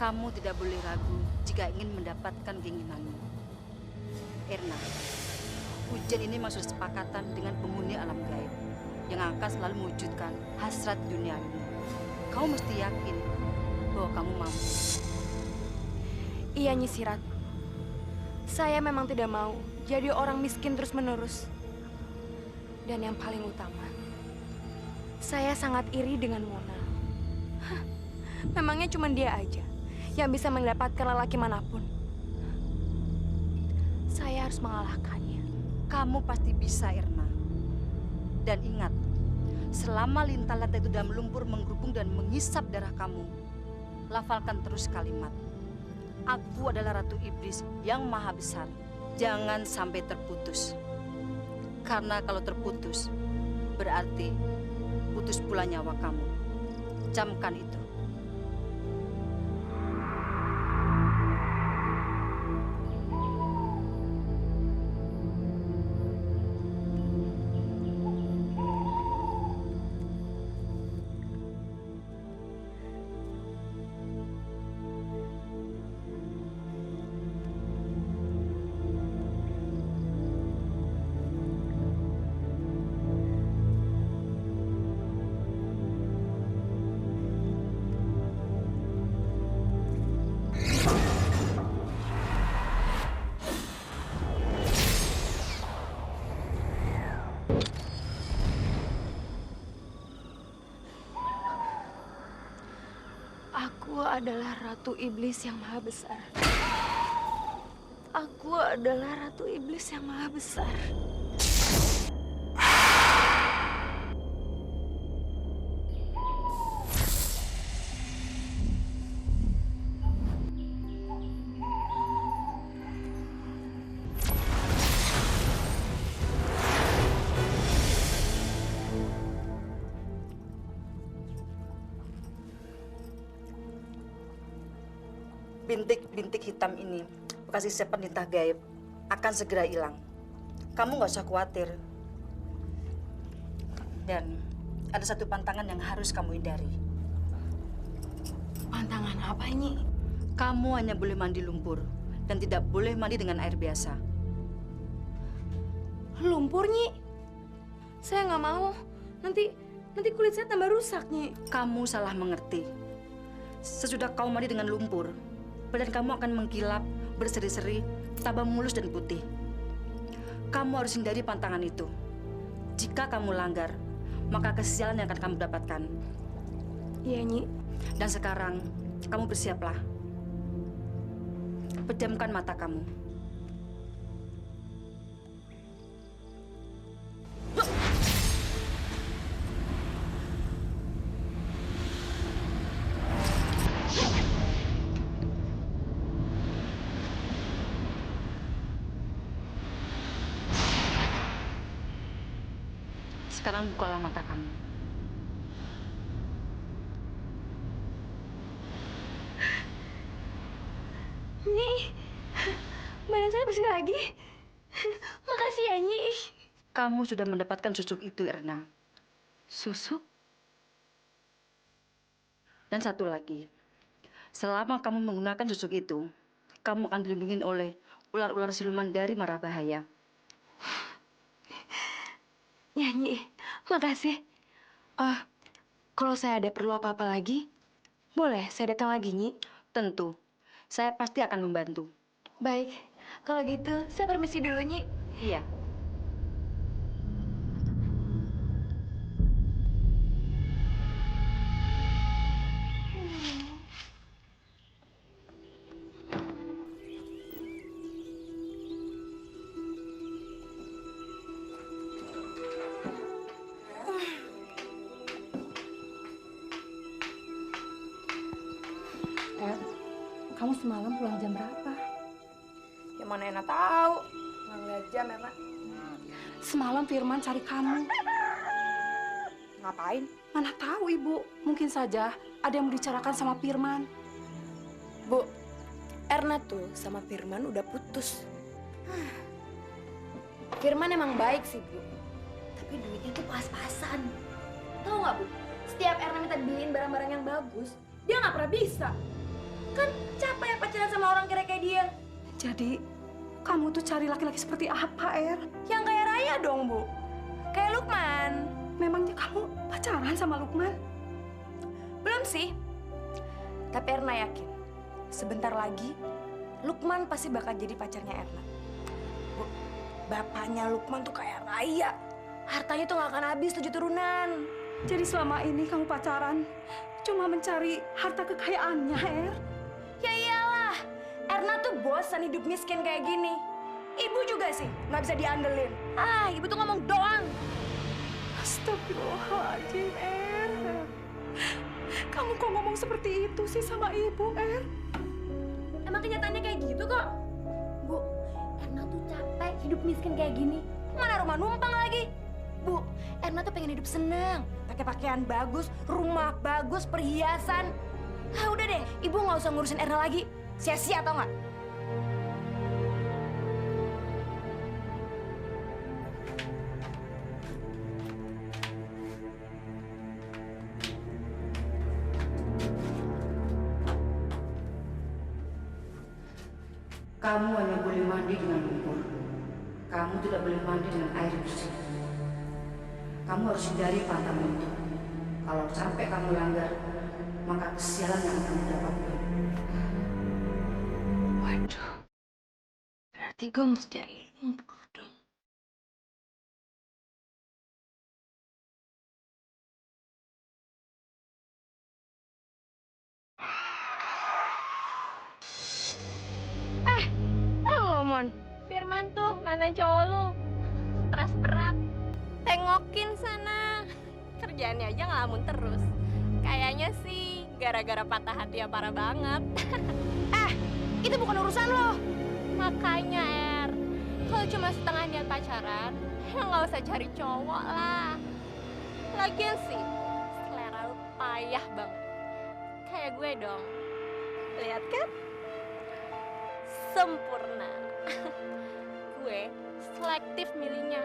Kamu tidak boleh ragu jika ingin mendapatkan keinginanmu. Erna, ujian ini memang sudah sepakatan dengan penghuni alam gaib yang akan selalu mewujudkan hasrat duniawi. Kamu mesti yakin bahwa kamu mampu. Iya, Nyi Sirat. Saya memang tidak mau jadi orang miskin terus-menerus. Dan yang paling utama, saya sangat iri dengan Mona. Hah, memangnya cuma dia aja yang bisa mendapatkan lelaki manapun. Saya harus mengalahkannya. Kamu pasti bisa, Erna. Dan ingat, selama lintah-lintah itu dalam lumpur menggerubung dan menghisap darah kamu, lafalkan terus kalimat, "Aku adalah Ratu Iblis yang maha besar." Jangan sampai terputus. Karena kalau terputus, berarti putus pula nyawa kamu. Camkan itu. Aku adalah Ratu Iblis yang maha besar. Aku adalah Ratu Iblis yang maha besar. Bintik-bintik hitam ini, bekas isapan lintah gaib, akan segera hilang. Kamu nggak usah khawatir. Dan ada satu pantangan yang harus kamu hindari. Pantangan apa, Nyi? Kamu hanya boleh mandi lumpur dan tidak boleh mandi dengan air biasa. Lumpur, Nyi? Saya nggak mau. Nanti kulit saya tambah rusak, Nyi. Kamu salah mengerti. Sesudah kau mandi dengan lumpur, badan kamu akan mengkilap, berseri-seri, tambah mulus dan putih. Kamu harus hindari pantangan itu. Jika kamu langgar, maka kesialan yang akan kamu dapatkan. Iya, Nyi. Dan sekarang, kamu bersiaplah. Pejamkan mata kamu. Sekarang bukalah mata kamu. Nyi, badan saya bersih lagi. Makasih ya, Nyi. Kamu sudah mendapatkan susuk itu, Erna. Susuk? Dan satu lagi, selama kamu menggunakan susuk itu, kamu akan dilindungi oleh ular-ular siluman dari mara bahaya. Ya, Nyi. Makasih. Kalau saya ada perlu apa-apa lagi, boleh saya datang lagi, Nyi? Tentu, saya pasti akan membantu. Baik. Kalau gitu, saya permisi dulu, Nyi. Iya. Kamu semalam pulang jam berapa? Ya mana enak tahu. Nggak ngeliat jam, ya, Pak. Semalam Firman cari kamu. Ngapain? Mana tahu, Ibu. Mungkin saja ada yang mau dibicarakan sama Firman. Bu, Erna tuh sama Firman udah putus. Firman emang baik sih, Bu. Tapi duitnya tuh pas-pasan. Tahu nggak, Bu? Setiap Erna minta dibeliin barang-barang yang bagus, dia nggak pernah bisa. Kan capek ya pacaran sama orang kira kayak dia. Jadi, kamu tuh cari laki-laki seperti apa, Er? Yang kayak Raya dong, Bu. Kayak Lukman. Memangnya kamu pacaran sama Lukman? Belum sih. Tapi Erna yakin, sebentar lagi Lukman pasti bakal jadi pacarnya Erna. Bu, bapaknya Lukman tuh kayak Raya. Hartanya tuh gak akan habis 7 turunan. Jadi selama ini kamu pacaran cuma mencari harta kekayaannya, Er? Ya iyalah, Erna tuh bosan hidup miskin kayak gini. Ibu juga sih, nggak bisa diandelin. Ah, ibu tuh ngomong doang. Astagfirullahaladzim, Er. Kamu kok ngomong seperti itu sih sama ibu, Er? Emang kenyataannya kayak gitu kok. Bu, Erna tuh capek hidup miskin kayak gini. Mana rumah numpang lagi. Bu, Erna tuh pengen hidup seneng. Pakai pakaian bagus, rumah bagus, perhiasan. Ah, udah deh, ibu nggak usah ngurusin Erna lagi. Sia-sia tau nggak? Kamu hanya boleh mandi dengan lumpur. Kamu tidak boleh mandi dengan air bersih. Kamu harus hindari pantang itu. Kalau sampai kamu langgar, maka kesialan yang akan didapatkan. Waduh, berarti gue mesti lumpur dong. Halo, Mon. Firman tuh, mana cowok lu? Stres berat. Tengokin sana. Kerjaannya aja ngelamun terus. Kayaknya sih gara-gara patah hati ya parah banget. Itu bukan urusan lo. Makanya, Er. Kalau cuma setengah niat pacaran, ya nggak usah cari cowok lah. Lagian sih, selera lu payah banget. Kayak gue dong. Lihat kan? Sempurna. Gue selektif milihnya,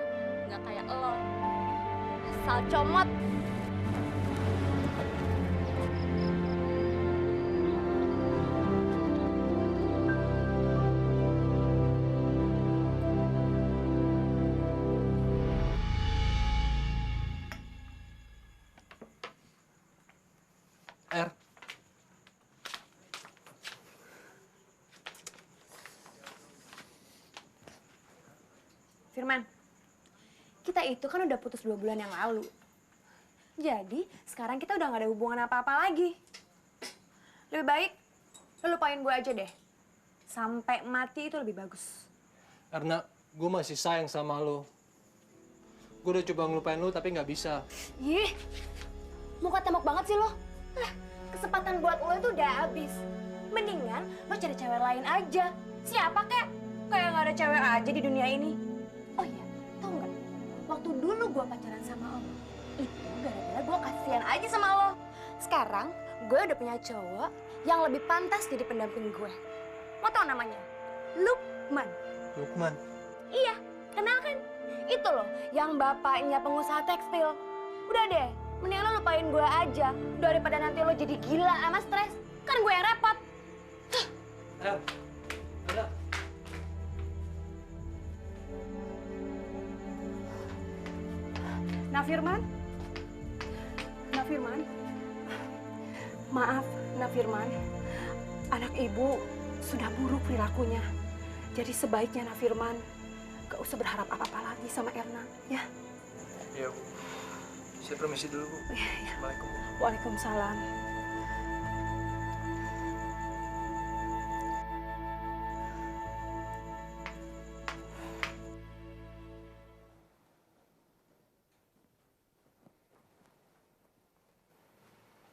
nggak kayak lo. Asal comot. Er, Firman, kita itu kan udah putus 2 bulan yang lalu. Jadi, sekarang kita udah gak ada hubungan apa-apa lagi. Lebih baik, lo lupain gue aja deh. Sampai mati itu lebih bagus. Erna, gue masih sayang sama lo. Gue udah coba ngelupain lo tapi nggak bisa. Yih, muka tembok banget sih lo. Kesempatan buat lo itu udah habis. Mendingan lo cari cewek lain aja. Siapa kek? Kayak gak ada cewek aja di dunia ini. Oh iya, tau nggak? Waktu dulu gue pacaran sama lo, itu gara-gara gue kasihan aja sama lo. Sekarang gue udah punya cowok yang lebih pantas jadi pendamping gue. Mau tau namanya? Lukman. Lukman. Iya, kenal kan? Itu loh, yang bapaknya pengusaha tekstil. Udah deh, mending lo lupain gue aja daripada nanti lo jadi gila sama stres. Kan gue yang repot. Er, Erna. Nah, Firman? Maaf, Nah Firman. Anak ibu sudah buruk perilakunya. Jadi sebaiknya Nah Firman gak usah berharap apa-apa lagi sama Erna, ya? Iya, Bu. Saya permisi dulu, Bu. Assalamualaikum. Waalaikumsalam.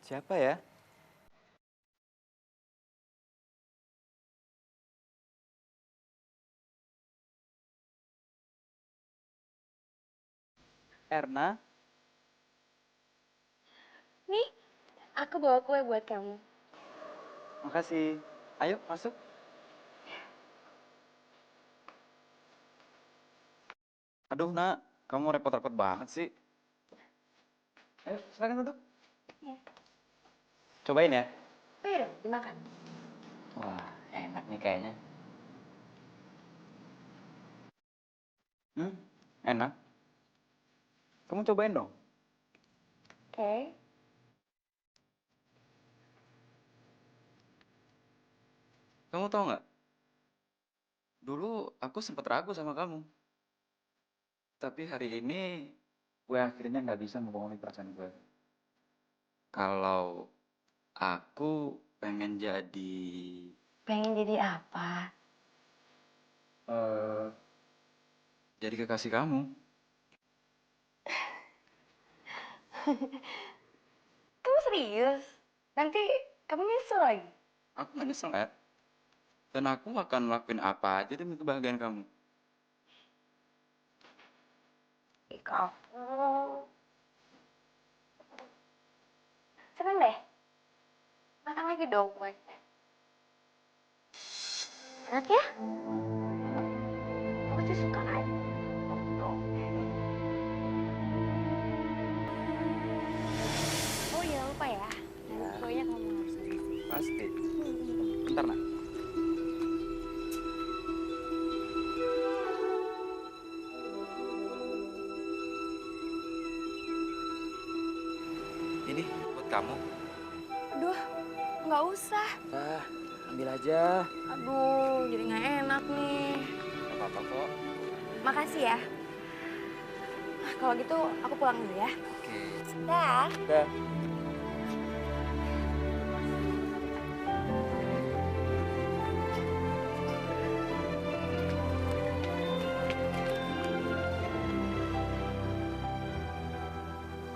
Siapa ya? Erna? Nih, aku bawa kue buat kamu. Makasih. Ayo, masuk. Aduh, Nak. Kamu repot-repot banget sih. Ayo, silakan duduk. Iya. Cobain ya. Oh iya dong, dimakan. Wah, enak nih kayaknya. Enak. Kamu cobain dong. Oke. Kamu tahu nggak? Dulu aku sempat ragu sama kamu. Tapi hari ini gue akhirnya nggak bisa membohongi perasaan gue. Kalau aku pengen jadi Pengen jadi apa? eh jadi kekasih kamu. Kamu serius? Nanti kamu nyesel lagi. Aku nggak nyesel ya. Dan aku akan lakuin apa aja demi kebahagiaan kamu. Kamu. Seneng deh. Makan lagi dong, gue. Enak ya? Aku sih suka aja. Oh iya, lupa ya. Pokoknya kamu harus habisin. Pasti. Bentar, nak. Ini buat kamu. Aduh, nggak usah. Ah, ambil aja. Aduh, jadi nggak enak nih. Gak apa-apa kok. Makasih ya. Kalau gitu, aku pulang dulu ya. Oke. Dah. Udah.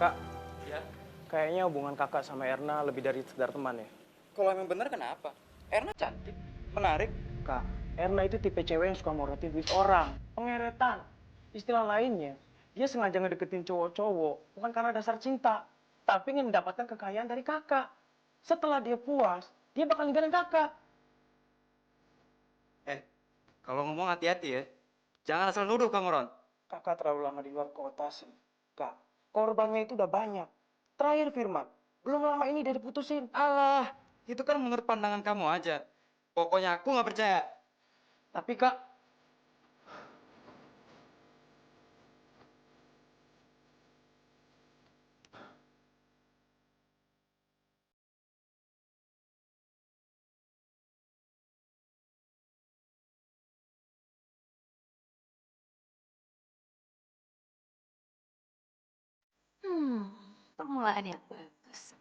Kak, Ya. kayaknya hubungan kakak sama Erna lebih dari sekedar teman ya. Kalau emang bener kenapa? Erna cantik, menarik. Kak, Erna itu tipe cewek yang suka morotin duit orang. Pengeretan. Istilah lainnya, dia sengaja ngedeketin cowok-cowok bukan karena dasar cinta, tapi ingin mendapatkan kekayaan dari kakak. Setelah dia puas, dia bakal ninggalin kakak. Kalau ngomong hati-hati ya. Jangan asal nuduh kamu, Ron. Kakak terlalu lama di luar kota sih. Kak, korbannya itu udah banyak. Terakhir Firman, belum lama ini dia diputusin. Alah, itu kan menurut pandangan kamu aja. Pokoknya aku nggak percaya. Tapi kak, Permulaan yang bagus.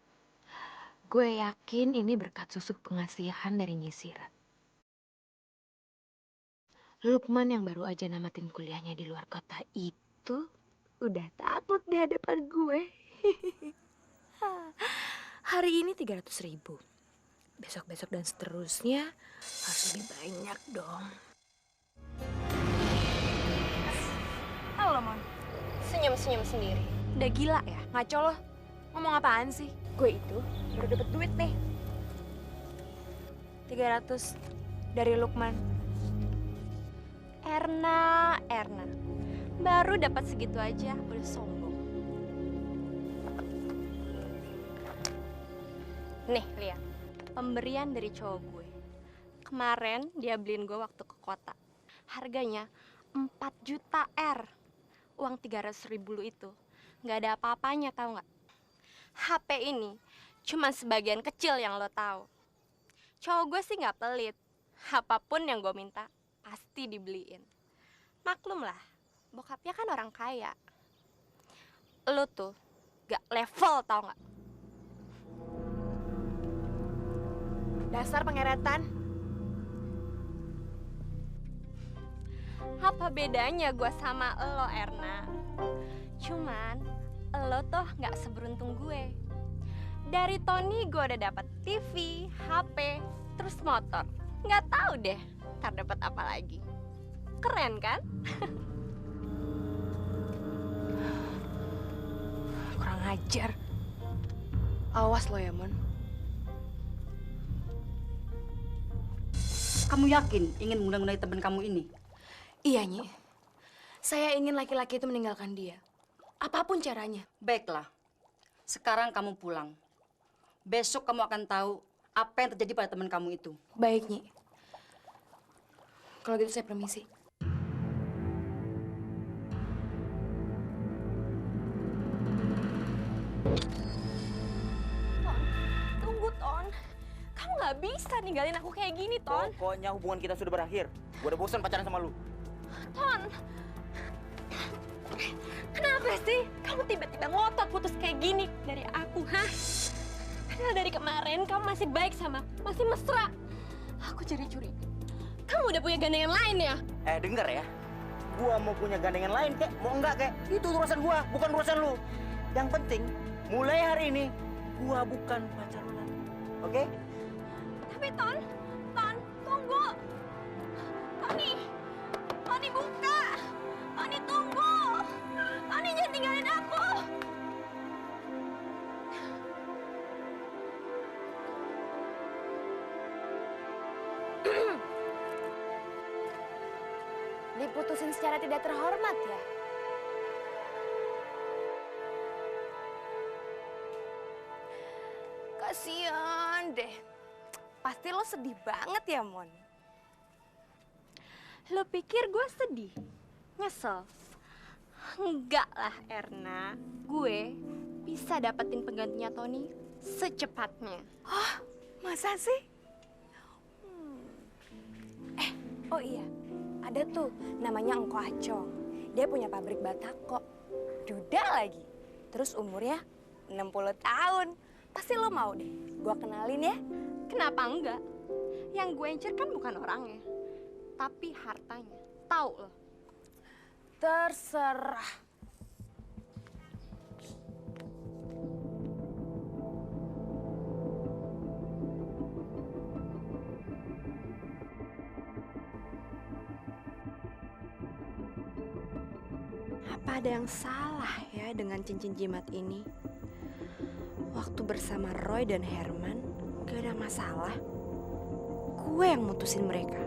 Gue yakin ini berkat susuk pengasihan dari Nyisirat. Lukman yang baru aja namatin kuliahnya di luar kota itu udah takut di hadapan gue. Hari ini 300.000. Besok-besok dan seterusnya harus lebih banyak dong. Halo, Mon. Senyum-senyum sendiri. Udah gila ya? Ngaco lo. Ngomong apaan sih? Gue itu baru dapet duit nih. 300 dari Lukman. Erna, baru dapat segitu aja udah sombong. Nih, lihat. Pemberian dari cowok gue. Kemarin dia beliin gue waktu ke kota. Harganya 4 juta R. Uang 300.000 lu itu nggak ada apa-apanya, tahu nggak? HP ini cuma sebagian kecil yang lo tahu. Cowok gue sih nggak pelit. Apapun yang gue minta pasti dibeliin. Maklum lah, bokapnya kan orang kaya. Lo tuh gak level, tau gak? Dasar pengeretan. Apa bedanya gue sama lo, Erna? Cuman lo tuh gak seberuntung gue. Dari Tony gue udah dapet TV, HP, terus motor. Gak tahu deh ntar dapet apa lagi. Keren kan? Kurang ajar. Awas lo ya, Mon. Kamu yakin ingin mengundang-undang teman kamu ini? Iya, Nyi. Saya ingin laki-laki itu meninggalkan dia. Apapun caranya. Baiklah, sekarang kamu pulang. Besok kamu akan tahu apa yang terjadi pada teman kamu itu. Baik, Nyi. Kalau gitu saya permisi. Tunggu, Ton. Kamu nggak bisa ninggalin aku kayak gini, Ton. Pokoknya hubungan kita sudah berakhir. Gue udah bosan pacaran sama lu. Ton. Kenapa sih kamu tiba-tiba ngotot putus kayak gini dari aku, hah? Padahal dari kemarin kamu masih baik sama aku, masih mesra. Aku jadi curiga. Kamu udah punya gandengan lain ya? Denger ya. Gua mau punya gandengan lain, kek. Mau enggak, kek. Itu urusan gua, bukan urusan lu. Yang penting, mulai hari ini, gua bukan pacar lu lagi. Oke? Tapi Ton, tunggu. Tony buka. Tony tunggu. Tony jangan tinggalin aku. Diputusin secara tidak terhormat ya? Kasian deh. Pasti lo sedih banget ya, Mon? Lo pikir gue sedih? Nyesel? Enggak lah, Erna. Gue bisa dapetin penggantinya Tony secepatnya. Masa sih? Oh iya, ada tuh namanya Engko Acong. Dia punya pabrik batako. Duda lagi. Terus umurnya 60 tahun. Pasti lo mau deh, gua kenalin ya. Kenapa enggak? Yang gue incer kan bukan orangnya, tapi hartanya. Tahu lo? Terserah. Apa ada yang salah ya dengan cincin jimat ini? Waktu bersama Roy dan Herman, gak ada masalah. Gue yang mutusin mereka.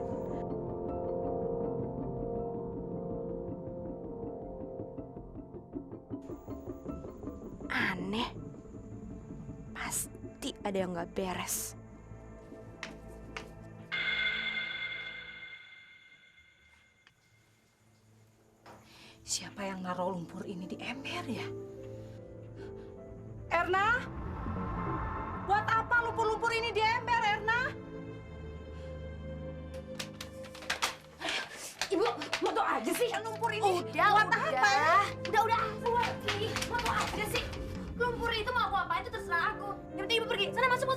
Aneh. Pasti ada yang gak beres. Siapa yang naruh lumpur ini di ember ya? Erna? Buat apa lumpur-lumpur ini di ember, Erna? Ibu, mau tau aja sih? Lumpur ini Udah, buat apa ya? Udah, Fuati. Mau tau aja sih? Lumpur itu mau aku apain itu terserah aku. Yang penting ibu pergi. Sana masuk.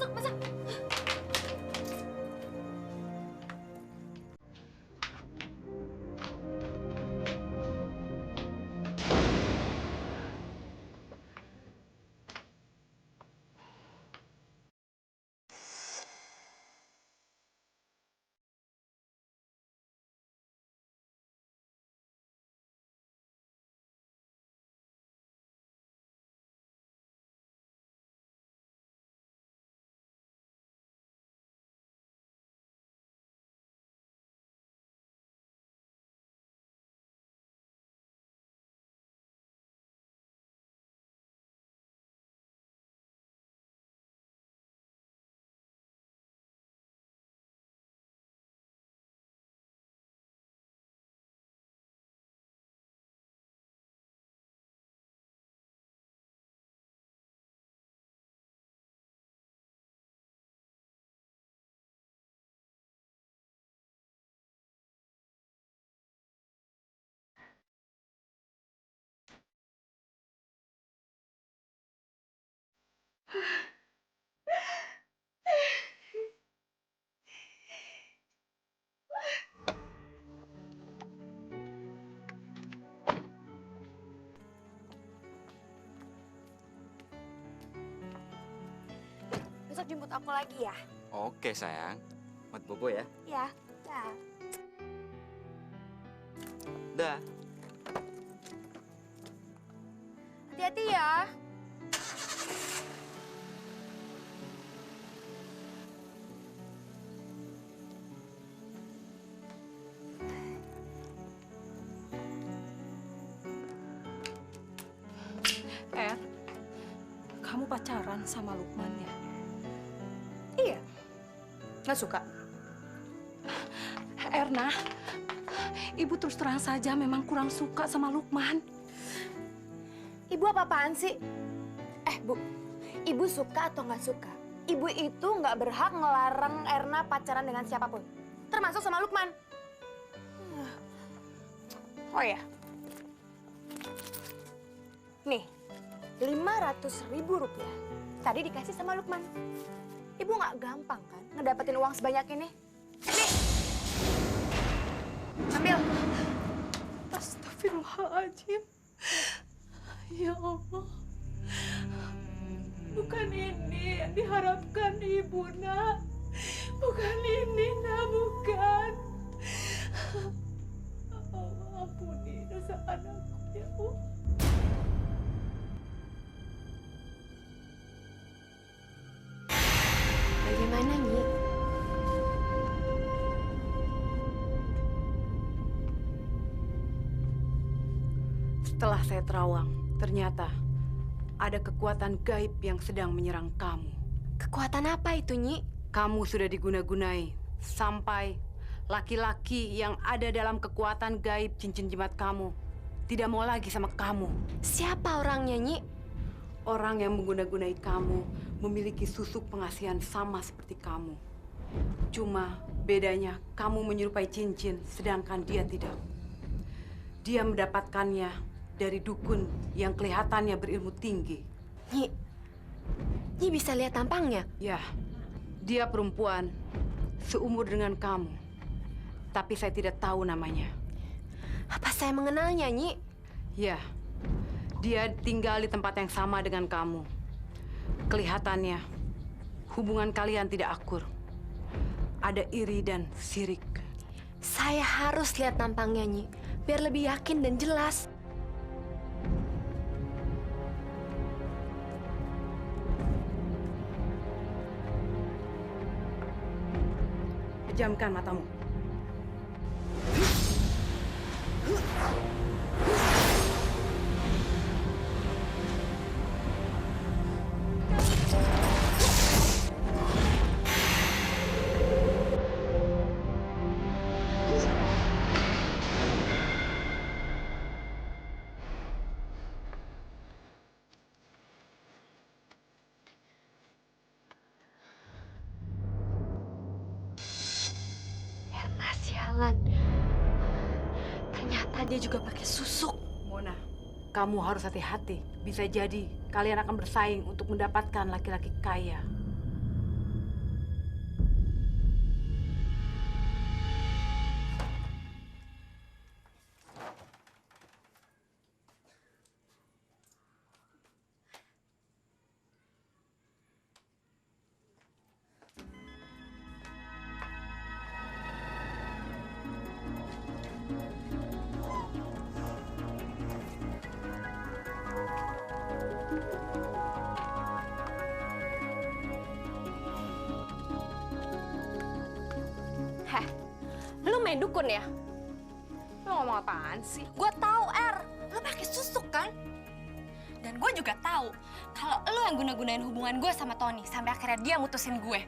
Besok jemput aku lagi ya? Oke sayang, mat bobo ya. Ya. Ya. Dah. Hati-hati ya. Kamu pacaran sama Lukman ya? Iya. Nggak suka? Erna, Ibu terus terang saja memang kurang suka sama Lukman. Ibu apa-apaan sih? Bu, Ibu suka atau nggak suka? Ibu itu nggak berhak ngelarang Erna pacaran dengan siapapun, termasuk sama Lukman. Oh ya, nih, 500.000 rupiah tadi dikasih sama Lukman. Ibu nggak gampang kan ngedapetin uang sebanyak ini? Nih, ambil. Astagfirullahaladzim. Ya Allah. Bukan ini yang diharapkan Ibu, Nak. Bukan ini, Nak, bukan. Allah, ampuni dosa anakku, ya Allah. Bagaimana, Nyi? Setelah saya terawang, ternyata ada kekuatan gaib yang sedang menyerang kamu. Kekuatan apa itu, Nyi? Kamu sudah diguna-gunai sampai laki-laki yang ada dalam kekuatan gaib cincin jimat kamu tidak mau lagi sama kamu. Siapa orangnya, Nyi? Orang yang mengguna-gunai kamu memiliki susuk pengasihan sama seperti kamu. Cuma bedanya kamu menyerupai cincin sedangkan dia tidak. Dia mendapatkannya dari dukun yang kelihatannya berilmu tinggi. Nyi bisa lihat tampangnya? Ya, dia perempuan seumur dengan kamu. Tapi saya tidak tahu namanya. Apa saya mengenalnya, Nyi? Ya, dia tinggal di tempat yang sama dengan kamu. Kelihatannya hubungan kalian tidak akur. Ada iri dan sirik. Saya harus lihat tampangnya, Nyi, biar lebih yakin dan jelas. Pejamkan matamu. Erna, sialan. Ternyata dia juga pakai susuk. Mona, kamu harus hati-hati. Bisa jadi kalian akan bersaing untuk mendapatkan laki-laki kaya. Lu main dukun ya? Lo ngomong apaan sih? Gue tahu, lu pakai susuk kan? Dan gue juga tahu kalau lu yang guna-gunain hubungan gue sama Tony sampai akhirnya dia mutusin gue.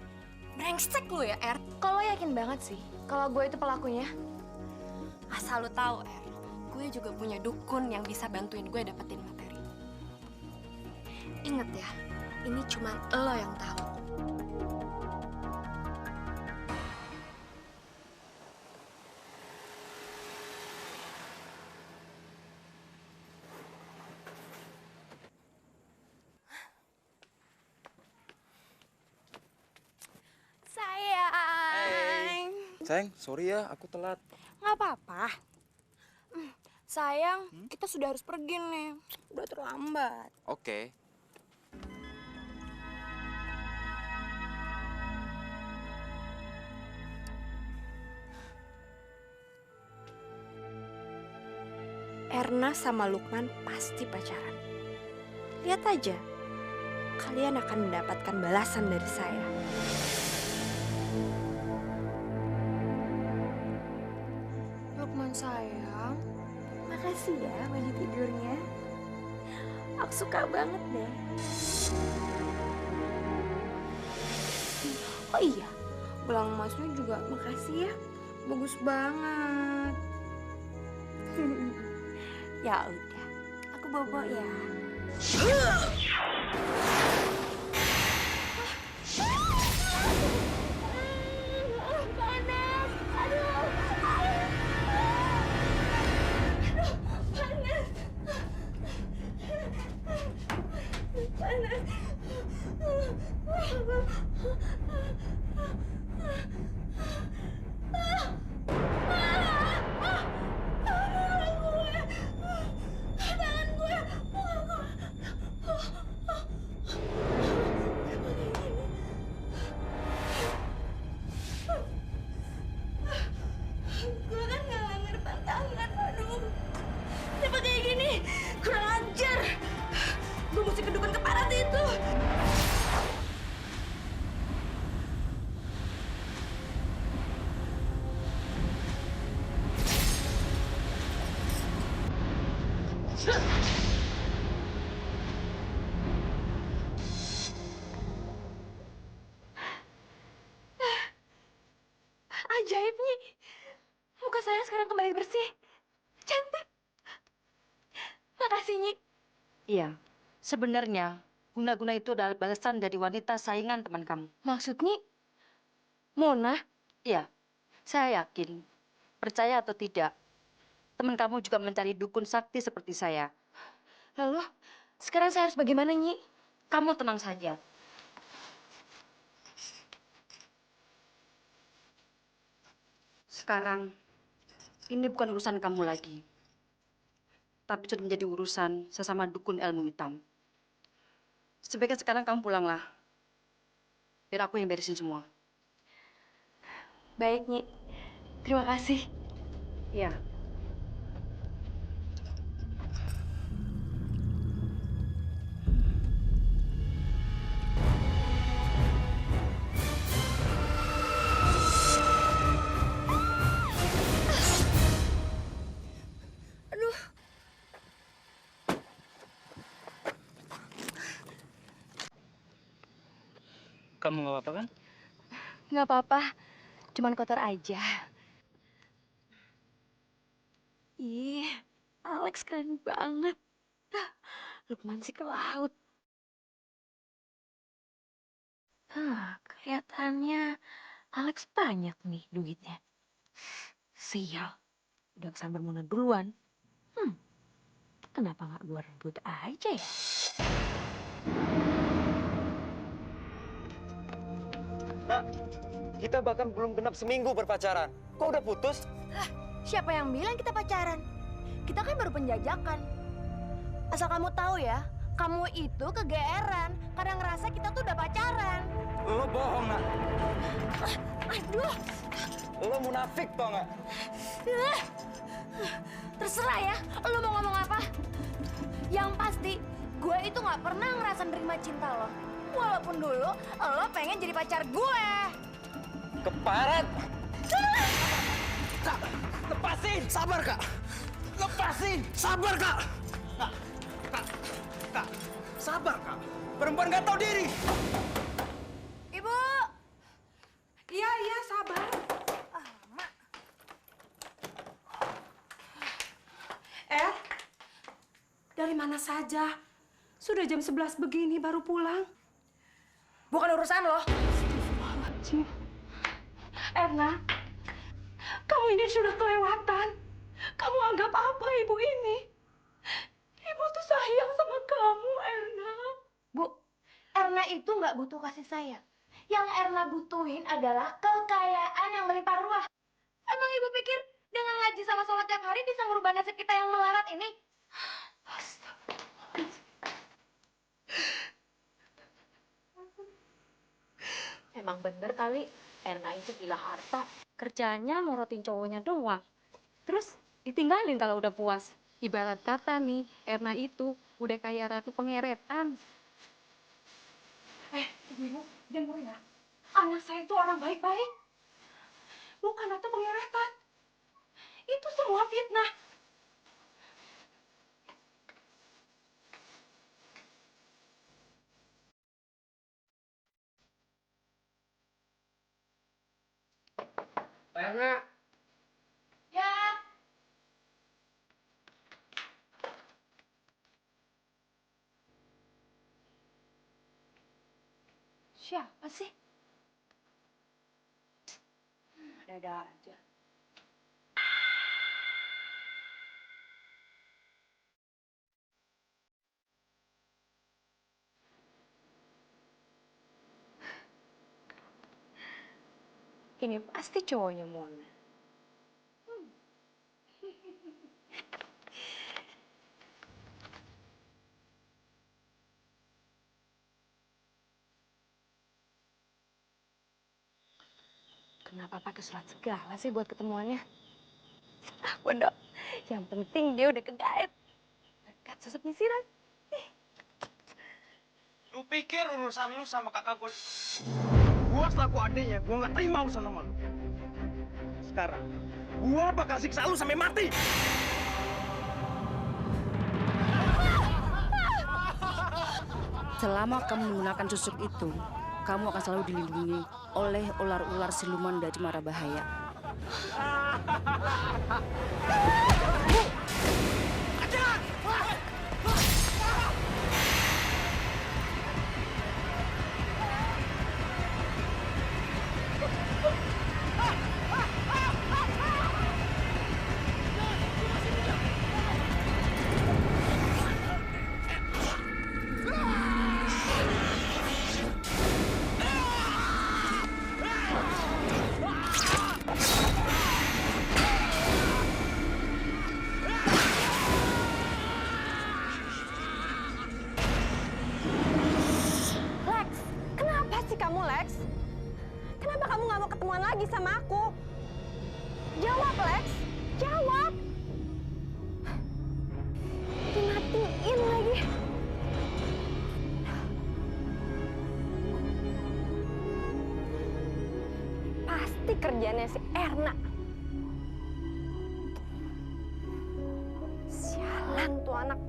Brengsek lu ya, Kalau yakin banget sih kalau gue itu pelakunya? Asal lu tahu, gue juga punya dukun yang bisa bantuin gue dapetin materi. Ingat ya, ini cuma lo yang tahu. Sayang. Sayang, sorry ya, aku telat. Nggak apa-apa. Sayang, kita sudah harus pergi nih. Udah terlambat. Oke. Erna sama Lukman pasti pacaran. Lihat aja, kalian akan mendapatkan balasan dari saya. Lukman sayang, makasih ya baju tidurnya. Aku suka banget deh. Oh iya, Gelang emasnya juga makasih ya. Bagus banget. Ya udah, aku bobo ya. Panas, aduh. Panas. Panas. Gue kan nggak ngambil depan tangan, aduh. Kenapa kayak gini? Kurang ajar. Gue mesti kedukan kepala itu. Ajaib, Nyi. Muka saya sekarang kembali bersih. Cantik. Makasih, Nyi. Iya, sebenarnya guna-guna itu adalah balasan dari wanita saingan teman kamu. Maksudnya, Mona? Iya, saya yakin. Percaya atau tidak, teman kamu juga mencari dukun sakti seperti saya. Lalu, sekarang saya harus bagaimana, Nyi? Kamu tenang saja. Sekarang, ini bukan urusan kamu lagi. Tapi sudah menjadi urusan sesama dukun ilmu hitam. Sebaiknya sekarang kamu pulanglah. Biar aku yang beresin semua. Baik, Nyi. Terima kasih. Iya. Kamu nggak apa-apa kan? Nggak apa-apa. Cuman kotor aja. Ih, Alex keren banget. Lukman sih ke laut. Kelihatannya Alex banyak nih duitnya. Sial, udah kesambar Mona duluan. Kenapa nggak gue rebut aja ya? Nak, kita bahkan belum genap seminggu berpacaran. Kok udah putus? Siapa yang bilang kita pacaran? Kita kan baru penjajakan. Asal kamu tahu ya, kamu itu kegeeran karena ngerasa kita tuh udah pacaran. Lo bohong, Nak. Aduh, Lo munafik, tau nggak? terserah ya, lo mau ngomong apa? Yang pasti, gue itu nggak pernah ngerasa nerima cinta lo. Walaupun dulu lo pengen jadi pacar gue. Keparet! Kak, lepasin! Sabar, Kak! Lepasin! Sabar, Kak! Kak, sabar, Kak! Perempuan nggak tahu diri! Ibu! Iya, sabar. Dari mana saja? Sudah jam 11 begini baru pulang. Bukan urusan lo. Erna, kamu ini sudah kelewatan. Kamu anggap apa ibu ini? Ibu tuh sayang sama kamu, Erna. Bu, Erna itu nggak butuh kasih sayang. Yang Erna butuhin adalah kekayaan yang melimpah ruah. Emang ibu pikir dengan ngaji sama sholat tiap hari bisa merubah nasib kita yang melarat ini? Emang bener kali, Erna itu gila harta. Kerjanya morotin cowoknya doang. Terus ditinggalin kalau udah puas. Ibarat kata nih, Erna itu udah kayak ratu pengeretan. Ibu, dengar ya. Anak saya itu orang baik-baik. Bukan itu pengeretan. Itu semua fitnah. Erna. Ya. Siapa sih? Ada aja. Ini pasti cowoknya Mona. Kenapa pakai surat segala sih buat ketemuannya? Ah, bodoh. Yang penting dia udah kegait. Dekat susuk nyisiran. Lu pikir urusan lu sama kakak gue? Gue selaku adiknya, gue nggak terima urusan sama lu. Sekarang, gue bakal siksa lu sampai mati. Selama kamu menggunakan susuk itu, kamu akan selalu dilindungi oleh ular-ular siluman dari mara bahaya. Lex, kenapa sih kamu, Lex? Kenapa kamu nggak mau ketemuan lagi sama aku? Jawab, Lex. Jawab. Dimatiin lagi. Pasti kerjanya si Erna. Sialan tuh anak.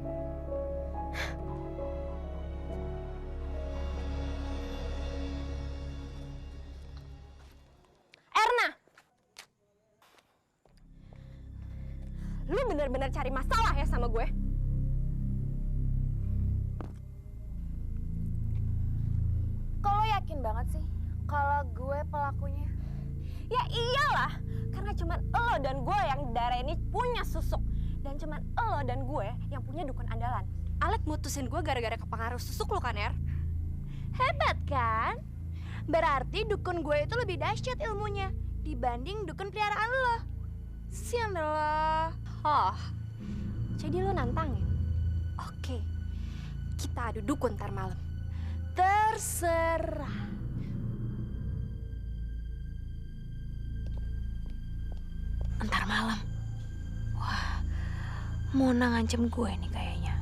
Erna! Lu bener-bener cari masalah ya sama gue? Kok lo yakin banget sih kalau gue pelakunya? Ya iyalah, karena cuman lo dan gue yang di daerah ini punya susuk. Dan cuman lo dan gue yang punya dukun andalan. Alek mutusin gue gara-gara kepengaruh susuk lo kan, Er? Hebat kan? Berarti dukun gue itu lebih dahsyat ilmunya dibanding dukun peliharaan lo. Sian lo. Oh, jadi lo nantangin? Oke, kita adu dukun ntar malam. Terserah. Ntar malam. Wah, Mona ngancem gue nih kayaknya.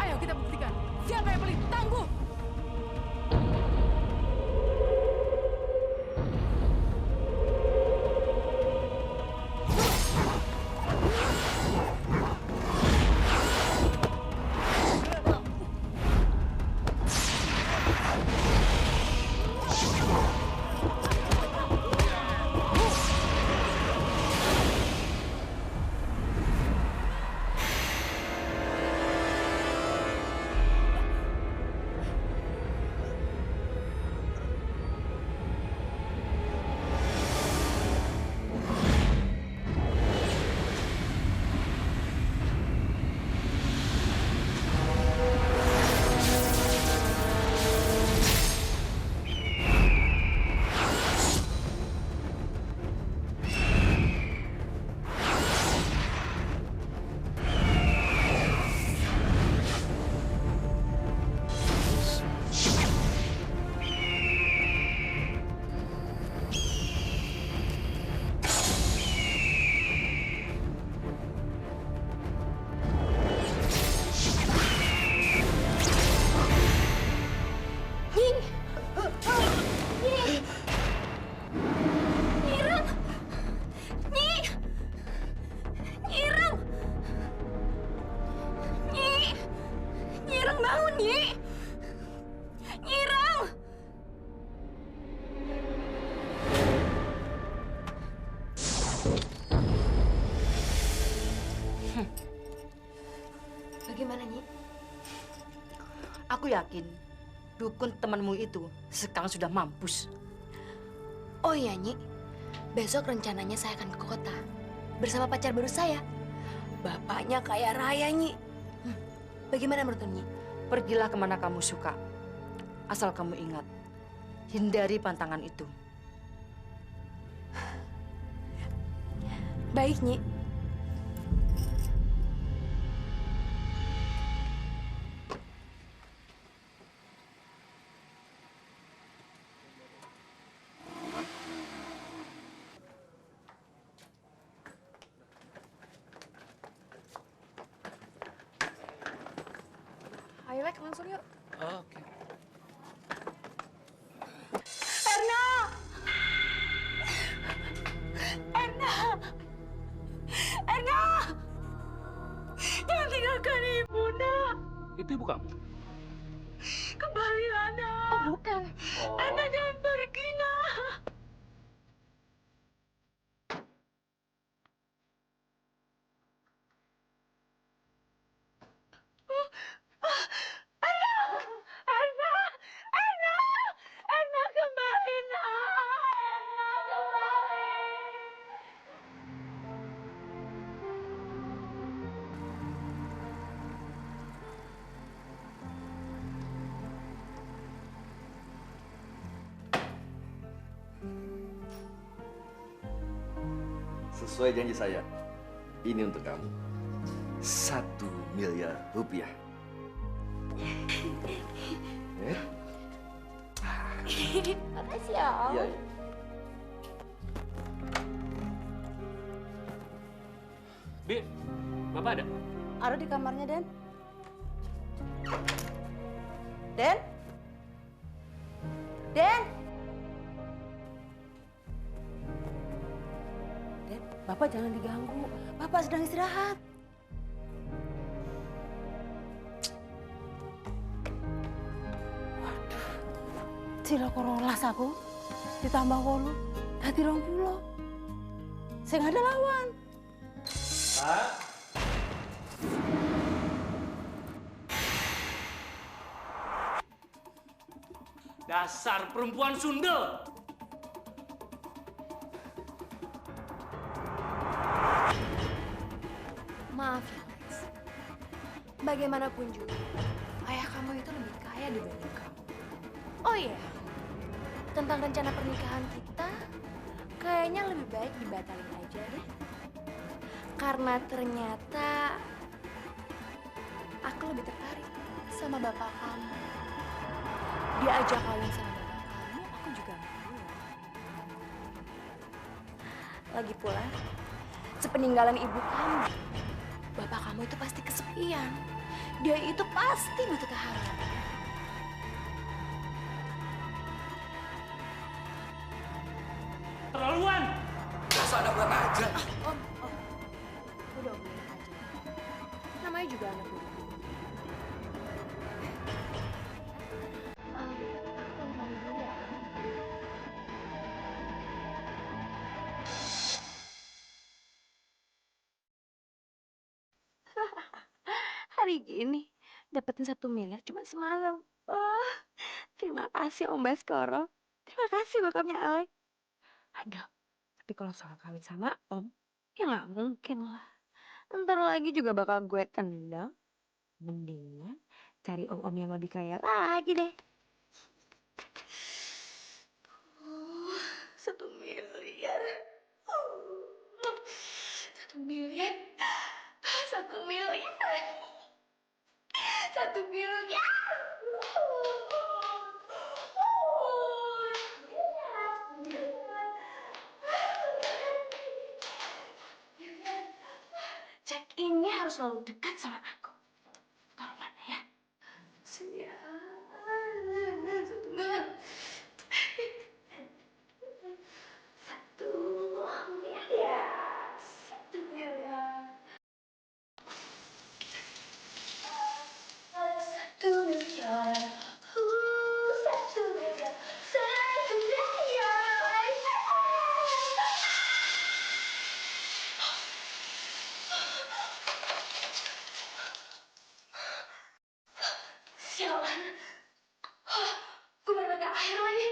Ayo kita buktikan siapa yang paling tangguh. Nyi! Nyirang! Bagaimana, Nyi? Aku yakin dukun temanmu itu sekarang sudah mampus. Oh iya, Nyi. Besok rencananya saya akan ke kota bersama pacar baru saya. Bapaknya kaya raya, Nyi. Bagaimana menurut Nyi? Pergilah kemana kamu suka. Asal kamu ingat, hindari pantangan itu. Baik, Nyi. Ayo, Lek, langsung yuk. Oke. Erna! Erna! Erna! Jangan tinggalkan ibu, nak. Itu ibu kamu? Kembali, anak. Oh, bukan. Erna, jangan pergi, nak. Erna kembali, nak. Erna kembali. Sesuai janji saya, ini untuk kamu. 1 miliar rupiah. Makasih ya, Om. Iya. Bi, Bapak ada? Ada di kamarnya, Den. Den? Den? Den, Bapak jangan diganggu. Bapak sedang istirahat. Waduh, sila korolas aku. Ditambah 8, dadi 20. Saya nggak ada lawan. Pak. Dasar perempuan sundel! Maaf ya, Lex. Bagaimanapun juga, ayah kamu itu lebih kaya dibanding kamu. Oh iya, tentang rencana pernikahan kita, kayaknya lebih baik dibatalin aja deh. Karena ternyata aku lebih tertarik sama bapak kamu. Diajak kawin sama bapak kamu, aku juga mau. Lagi pula, sepeninggalan ibu kamu, bapak kamu itu pasti kesepian. Dia itu pasti butuh kehangatan. Terlaluan! Masa anak buat aja. Om, udah omelin aja. Namanya juga anak muda. Hari gini dapetin 1 miliar cuma semalam. Wah, terima kasih Om Baskoro. Terima kasih bokapnya Alek. Aduh, tapi kalau soal kawin sama Om, ya nggak mungkin lah. Ntar lagi juga bakal gue tendang. Mendingan cari om-om yang lebih kaya lagi deh. 1 miliar. 1 miliar. 1 miliar. 1 miliar. Cek ini harus selalu dekat sama aku. Taruh mana ya? Siap. 1 miliar. 1 miliar. 1 miliar. 1 miliar. Gue bener gak air lagi.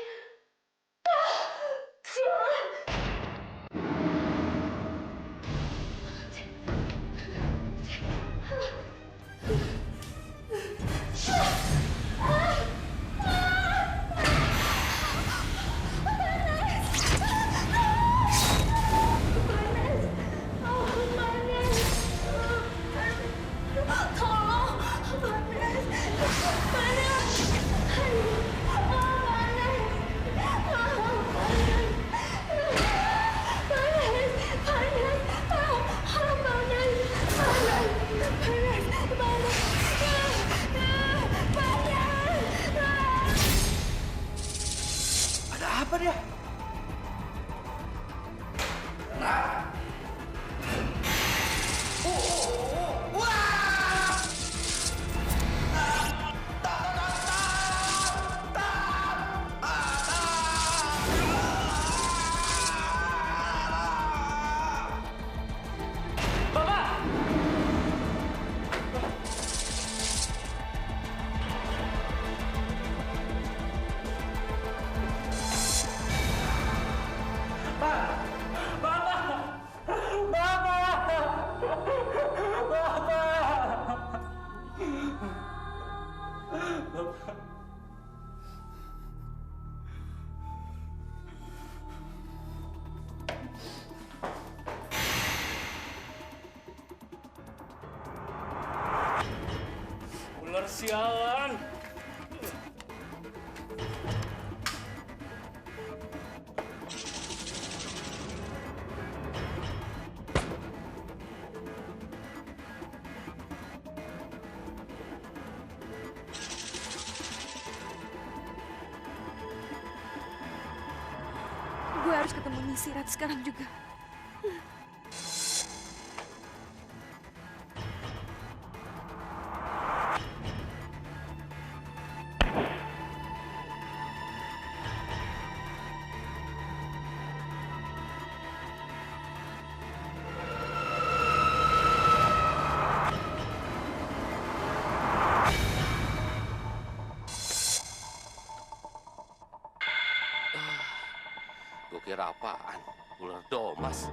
Ada apa dia? Ular sialan. Gue harus ketemu Nisirat sekarang juga. Gue kira apaan? Ular domas.